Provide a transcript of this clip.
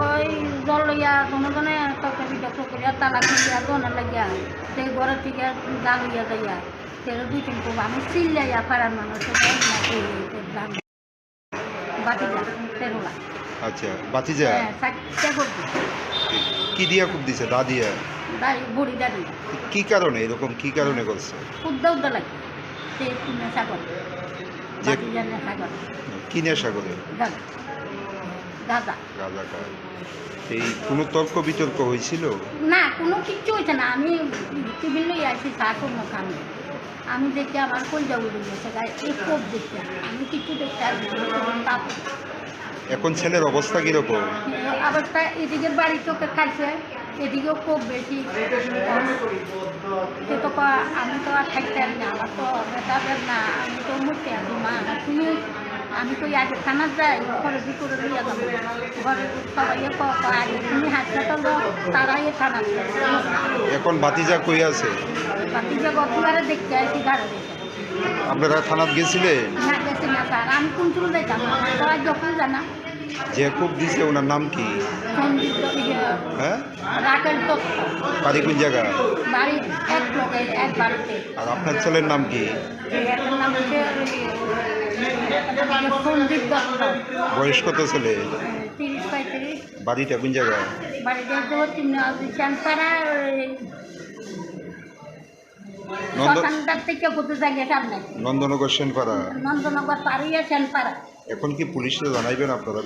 ওই জল লইয়া কোনোজনে তরকারি ডক্টর করিয়া তালা খুলিয়া দোনা লাগিয়া সেই ঘরের থেকে জাল লইয়া যাইয়া সেটা দুই তিন খুব আমি চিল্লাইয়া পাড়ার মানুষ বাতিজা তেরোলা। আচ্ছা বাতিজা চারটা করবি কি দিয়া খুব দিছে দা দিয়া দাঁড়ি বড়ি দাঁড়িয়ে কি কারণে এরকম কি কারণে করছে উদ্দা উদ্দা লাগে সে নেশা করে যে বাতিজা নেশা করে কি নেশা করে গাঁজা গাঁজা গাঁজা খায় এই কোনো তর্ক বিতর্ক হয়েছিল না কোনো কিচ্ছু হয়েছে না। আমি টিফিন লই আসি চা কোনো খান আমি দেখি আমার কলজা উড়ে গেছে গায়ে এই কোপ দেখতে আমি কিছু দেখতে আসবো তাপ এখন ছেলের অবস্থা কিরকম অবস্থা এদিকের বাড়ি চোখে খাইছে এদিকেও খুব বেশি সে তো আমি তো আর খাইতে পারি না আমার তো বেটাবের না আমি তো মরতে আছি মা তুমি আমি তো আগে থানার যাই ঘরে ভিতরে লইয়া যাবো ঘরে সবাই আগে তুমি হাসপাতাল দাও তারাই থানার এখন বাতিজা কই আছে বাতিজা গতবারে দেখতে আসি ঘরে আপনারা থানাত গেছিলেন না গেছি না স্যার আমি কোন চুল যাইতাম তো আজ যখন জানা যে খুব দিছে ওনার নাম কি হ্যাঁ রাকেল দত্ত বাড়ি কোন জায়গা বাড়ি এক লোকে এক বাড়িতে আর আপনার ছেলের নাম কি এটার নাম হচ্ছে সন্দীপ দত্ত বয়স কত ছেলে 30-35 বাড়িটা কোন জায়গা বাড়িতে হচ্ছে শ্যানপাড়া শ্মশানটার থেকে কোথাও জায়গা সামনে নন্দনগর সেনপাড়া নন্দনগর পাড়িয়া শ্যানপাড়া এখন কি পুলিশে জানাইবেন আপনারা